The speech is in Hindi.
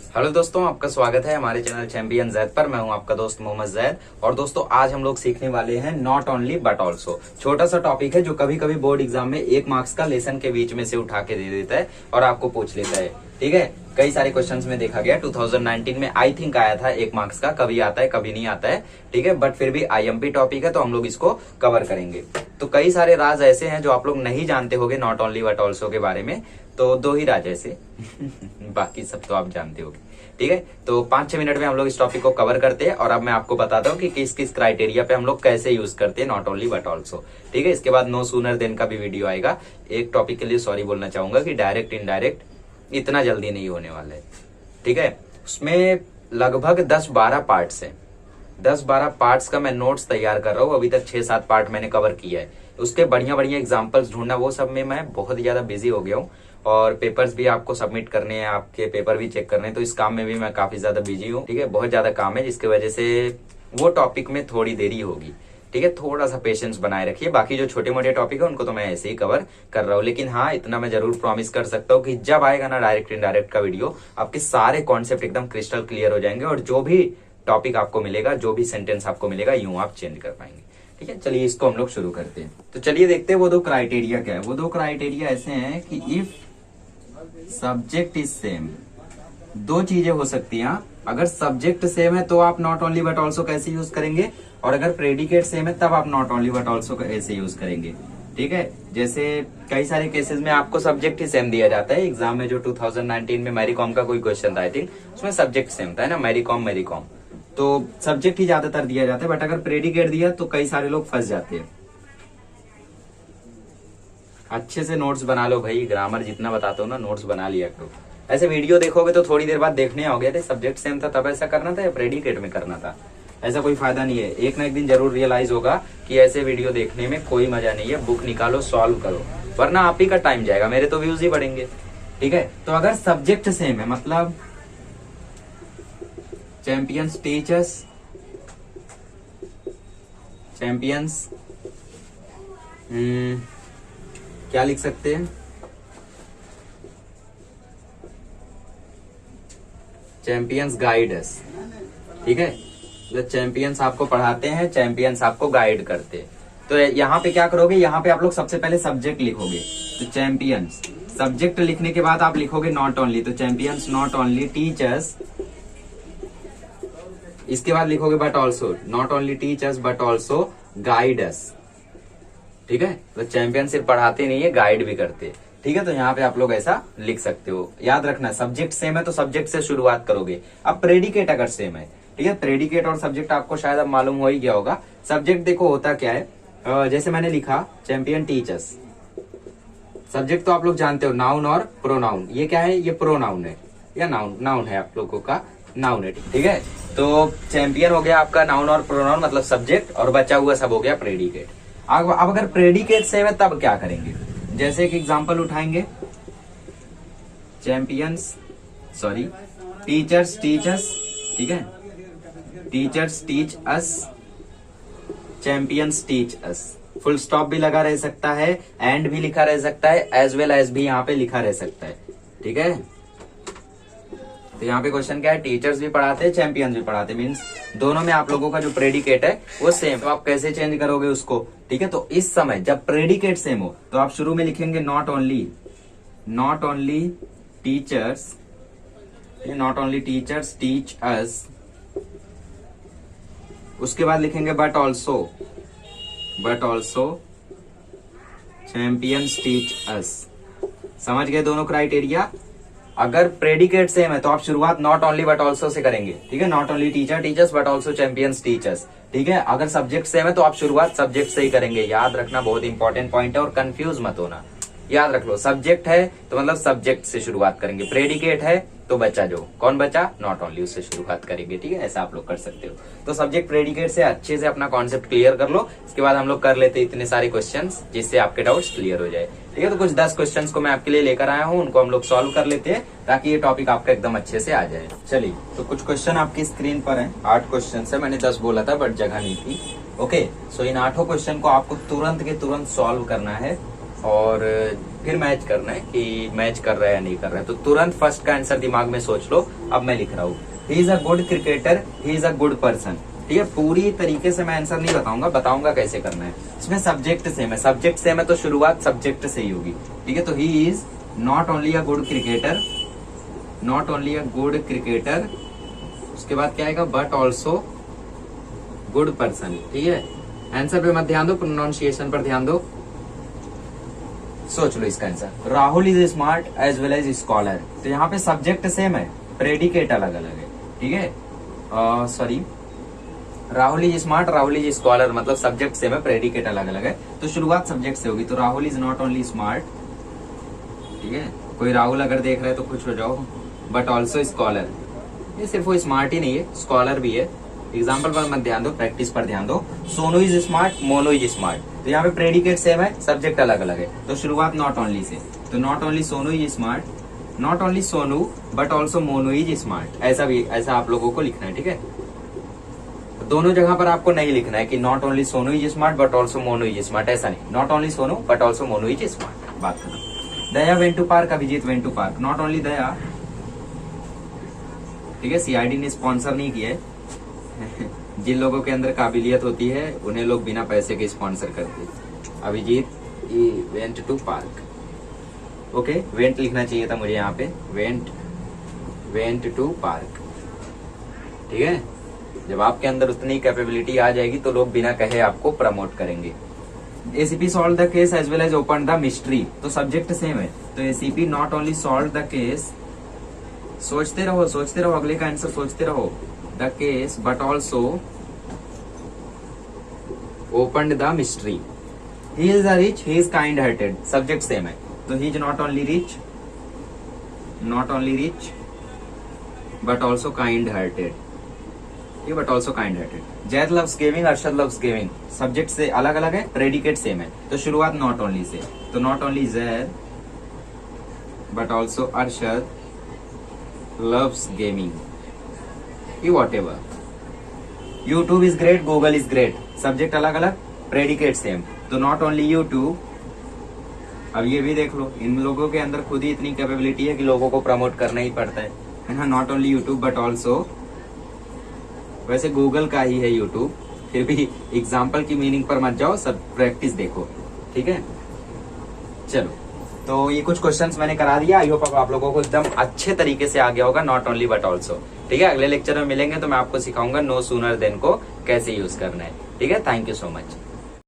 हेलो दोस्तों, आपका स्वागत है हमारे चैनल चैंपियन जैद पर। मैं हूं आपका दोस्त मोहम्मद जैद। और दोस्तों, आज हम लोग सीखने वाले हैं नॉट ओनली बट ऑल्सो। छोटा सा टॉपिक है जो कभी कभी बोर्ड एग्जाम में 1 मार्क्स का लेसन के बीच में से उठा के दे देता है और आपको पूछ लेता है। ठीक है, कई सारे क्वेश्चंस में देखा गया 2019 में आई थिंक आया था 1 मार्क्स का। कभी आता है कभी नहीं आता है, ठीक है, बट फिर भी आईएमपी टॉपिक है तो हम लोग इसको कवर करेंगे। तो कई सारे राज ऐसे हैं जो आप लोग नहीं जानते होंगे नॉट ओनली बट ऑल्सो के बारे में। तो 2 ही राज ऐसे बाकी सब तो आप जानते होंगे। ठीक है, तो 5-6 मिनट में हम लोग इस टॉपिक को कवर करते हैं और अब मैं आपको बताता हूँ कि किस किस क्राइटेरिया पे हम लोग कैसे यूज करते हैं नॉट ओनली बट ऑल्सो। ठीक है, इसके बाद नो सूनर देन का भी वीडियो आएगा। एक टॉपिक के लिए सॉरी बोलना चाहूंगा कि डायरेक्ट इनडायरेक्ट इतना जल्दी नहीं होने वाला है। ठीक है, उसमें लगभग 10-12 पार्ट्स हैं। 10-12 पार्ट्स का मैं नोट्स तैयार कर रहा हूँ। अभी तक 6-7 पार्ट मैंने कवर किया है। उसके बढ़िया बढ़िया एग्जाम्पल्स ढूंढना, वो सब में मैं बहुत ज्यादा बिजी हो गया हूँ। और पेपर्स भी आपको सबमिट करने हैं, आपके पेपर भी चेक करने हैं, तो इस काम में भी मैं काफी ज्यादा बिजी हूँ। ठीक है, बहुत ज्यादा काम है जिसकी वजह से वो टॉपिक में थोड़ी देरी होगी। ठीक है, थोड़ा सा पेशेंस बनाए रखिए। बाकी जो छोटे मोटे टॉपिक है उनको तो मैं ऐसे ही कवर कर रहा हूँ। लेकिन हाँ, इतना मैं जरूर प्रॉमिस कर सकता हूँ कि जब आएगा ना डायरेक्ट इनडायरेक्ट का वीडियो, आपके सारे कॉन्सेप्ट एकदम क्रिस्टल क्लियर हो जाएंगे और जो भी टॉपिक आपको मिलेगा, जो भी सेंटेंस आपको मिलेगा, यूं आप चेंज कर पाएंगे। ठीक है, चलिए इसको हम लोग शुरू करते हैं। तो चलिए देखते हैं वो 2 क्राइटेरिया क्या है। वो 2 क्राइटेरिया ऐसे हैं कि इफ सब्जेक्ट इज सेम। 2 चीजें हो सकती हैं। अगर सब्जेक्ट सेम है तो आप नॉट ओनली बट ऑल्सो कैसे यूज करेंगे, और अगर प्रेडिकेट सेम है तब आप नॉट ओनली बट ऑल्सो कैसे यूज करेंगे। ठीक है, जैसे कई सारे केसेस में आपको सब्जेक्ट ही सेम दिया जाता है। एग्जाम में जो 2019 में मैरी कॉम का कोई क्वेश्चन था आई थिंक, उसमें सब्जेक्ट सेम था, है ना, मैरी कॉम, तो सब्जेक्ट ही ज्यादातर दिया जाता है। बट अगर प्रेडिकेट दिया तो कई सारे लोग फंस जाते हैं। अच्छे से नोट्स बना लो भाई, ग्रामर जितना बताता हूँ ना नोट्स बना लिया करो। ऐसे वीडियो देखोगे तो थोड़ी देर बाद देखने आओगे थे सब्जेक्ट सेम था तब ऐसा करना था या प्रेडिकेट में करना था। ऐसा कोई फायदा नहीं है। एक ना एक दिन जरूर रियलाइज होगा कि ऐसे वीडियो देखने में कोई मजा नहीं है। बुक निकालो, सॉल्व करो, वरना आप ही का टाइम जाएगा, मेरे तो व्यूज ही बढ़ेंगे। ठीक है, तो अगर सब्जेक्ट सेम है मतलब चैंपियंस टीचर्स, चैंपियंस क्या लिख सकते हैं, चैंपियंस गाइडर्स। ठीक है, जो चैंपियंस आपको पढ़ाते हैं, चैंपियंस आपको गाइड करते हैं। तो यहाँ पे क्या करोगे, यहाँ पे आप लोग सबसे पहले सब्जेक्ट लिखोगे। तो चैंपियंस सब्जेक्ट लिखने के बाद आप लिखोगे नॉट ओनली, तो चैंपियंस नॉट ओनली टीचर्स। इसके बाद लिखोगे but also, not only teachers but also guiders. ठीक है, तो चैंपियन सिर्फ पढ़ाते नहीं है, गाइड भी करते। ठीक है, तो यहाँ पे आप लोग ऐसा लिख सकते हो। याद रखना, सब्जेक्ट सेम है तो सब्जेक्ट से शुरुआत करोगे। अब प्रेडिकेट अगर सेम है, ठीक है, प्रेडिकेट और सब्जेक्ट आपको शायद अब मालूम हो ही गया होगा। सब्जेक्ट देखो होता क्या है, जैसे मैंने लिखा चैंपियन टीचर्स। सब्जेक्ट तो आप लोग जानते हो, नाउन और प्रोनाउन। ये क्या है, ये प्रोनाउन है या नाउन, नाउन है, आप लोगों का नाउन है। ठीक है, तो चैंपियन हो गया आपका नाउन और प्रोनाउन मतलब सब्जेक्ट, और बचा हुआ सब हो गया प्रेडिकेट। अब अगर प्रेडिकेट सेम है तब क्या करेंगे, जैसे एक एग्जांपल उठाएंगे, चैंपियंस सॉरी टीचर्स टीचर्स, ठीक है, teachers teach us, champions teach us. Full stop भी लगा रह सकता है, एंड भी लिखा रह सकता है, एज वेल एज भी यहाँ पे लिखा रह सकता है। ठीक है, तो यहाँ पे क्वेश्चन क्या है, टीचर्स भी पढ़ाते हैं, चैंपियंस भी पढ़ाते, मीन्स दोनों में आप लोगों का जो प्रेडिकेट है वो सेम। तो आप कैसे चेंज करोगे उसको। ठीक है, तो इस समय जब प्रेडिकेट सेम हो तो आप शुरू में लिखेंगे not only teachers, not only teachers teach us. उसके बाद लिखेंगे but also champions teach us. समझ गए दोनों क्राइटेरिया। अगर प्रेडिकेट सेम है तो आप शुरुआत not only but also say करेंगे। ठीक है, not only teacher teachers but also champions teachers. ठीक है, अगर सब्जेक्ट सेम है तो आप शुरुआत सब्जेक्ट से ही करेंगे। याद रखना, बहुत इंपॉर्टेंट पॉइंट है और कंफ्यूज मत होना। याद रख लो, सब्जेक्ट है तो मतलब सब्जेक्ट से शुरुआत करेंगे, प्रेडिकेट है तो बचा जो कौन बचा, नॉट ओनली, उससे शुरुआत करेंगे। ठीक है, ऐसा आप लोग कर सकते हो। तो सब्जेक्ट प्रेडिकेट से अच्छे से अपना कॉन्सेप्ट क्लियर कर लो। इसके बाद हम लोग कर लेते इतने सारे क्वेश्चंस जिससे आपके डाउट्स क्लियर हो जाए। ठीक है, तो कुछ 10 क्वेश्चंस को मैं आपके लिए लेकर आया हूँ, उनको हम लोग सॉल्व कर लेते हैं ताकि ये टॉपिक आपका एकदम अच्छे से आ जाए। चलिए, तो कुछ क्वेश्चन आपकी स्क्रीन पर है। 8 क्वेश्चन है, मैंने 10 बोला था बट जगह नहीं थी। ओके, सो इन 8 क्वेश्चन को आपको तुरंत के तुरंत सॉल्व करना है। और फिर मैच करना है कि मैच कर रहा है या नहीं कर रहा है। तो तुरंत फर्स्ट का आंसर दिमाग में सोच लो। अब मैं लिख रहा हूँ, ही is a good cricketer, he is a good person. ठीक है, पूरी तरीके से मैं आंसर नहीं बताऊंगा कैसे करना है। इसमें सब्जेक्ट सेम है, सब्जेक्ट सेम है तो शुरुआत सब्जेक्ट से ही होगी। ठीक है, तो he is not only a good cricketer, not only a good cricketer, उसके बाद क्या आएगा, बट ऑल्सो गुड पर्सन। ठीक है, आंसर पे मत ध्यान दो, प्रोनाउंसिएशन पर ध्यान दो। सोच लो इसका answer, Rahul is smart as well as scholar. तो यहाँ पे सब्जेक्ट सेम है, प्रेडिकेट अलग अलग है। ठीक है, sorry, Rahul is smart, Rahul is scholar, मतलब सब्जेक्ट सेम है, प्रेडिकेट अलग अलग है। तो शुरुआत सब्जेक्ट से होगी। तो Rahul is not only smart, ठीक है, कोई राहुल अगर देख रहा है तो खुश हो जाओ, बट ऑल्सो स्कॉलर। ये सिर्फ वो स्मार्ट ही नहीं है, स्कॉलर भी है। एग्जाम्पल पर मत ध्यान दो, प्रैक्टिस पर ध्यान दो। Sonu is smart, Monu is smart. तो यहाँ पे प्रेडिकेट सेम है, सब्जेक्ट अलग अलग है। तो शुरुआत नॉट ओनली से। तो not only Sonu is smart, not only Sonu but also Monu is smart. ऐसा आप लोगों को लिखना है। ठीक है, दोनों जगह पर आपको नहीं लिखना है कि not only Sonu is smart but also Monu is smart, ऐसा नहीं। Not only Sonu but also Monu is smart, बात खत्म। Daya went to park, Abhijeet went to park, not only Daya. ठीक है, सीआईडी ने स्पॉन्सर नहीं किया है। जिन लोगों के अंदर काबिलियत होती है उन्हें लोग बिना पैसे के स्पॉन्सर करते हैं। Abhijeet went to park, okay, went लिखना चाहिए था मुझे यहाँ पे, वेंट टू पार्क। ठीक है, जब आपके अंदर उतनी कैपेबिलिटी आ जाएगी तो लोग बिना कहे आपको प्रमोट करेंगे। ACP solve the case as well as open the mystery. तो सब्जेक्ट सेम है, तो ACP not only solve the case, सोचते रहो, अगले का आंसर सोचते रहो, the case but also open the mystery. He is a rich, he is kind hearted, subject same है। तो he is not only rich but also kind hearted, but also kind hearted. Zaid loves giving, Arshad loves giving, subject से अलग अलग है, प्रेडिकेट सेम है। तो शुरुआत नॉट ओनली से। तो not only Zaid but also Arshad loves gaming, whatever. YouTube is great, Google is great, subject अलग अलग, प्रेडिकेट सेम। तो नॉट ओनली YouTube। अब ये भी देख लो, इन लोगों के अंदर खुद ही इतनी कैपेबिलिटी है कि लोगों को प्रमोट करना ही पड़ता है ना। Not only YouTube but also, वैसे गूगल का ही है YouTube, फिर भी एग्जाम्पल की मीनिंग पर मत जाओ, सब प्रैक्टिस देखो। ठीक है, चलो, तो ये कुछ क्वेश्चंस मैंने करा दिया। आई होप आप लोगों को एकदम अच्छे तरीके से आ गया होगा, नॉट ओनली बट ऑल्सो। ठीक है, अगले लेक्चर में मिलेंगे तो मैं आपको सिखाऊंगा नो सूनर देन को कैसे यूज करना है। ठीक है, थैंक यू सो मच।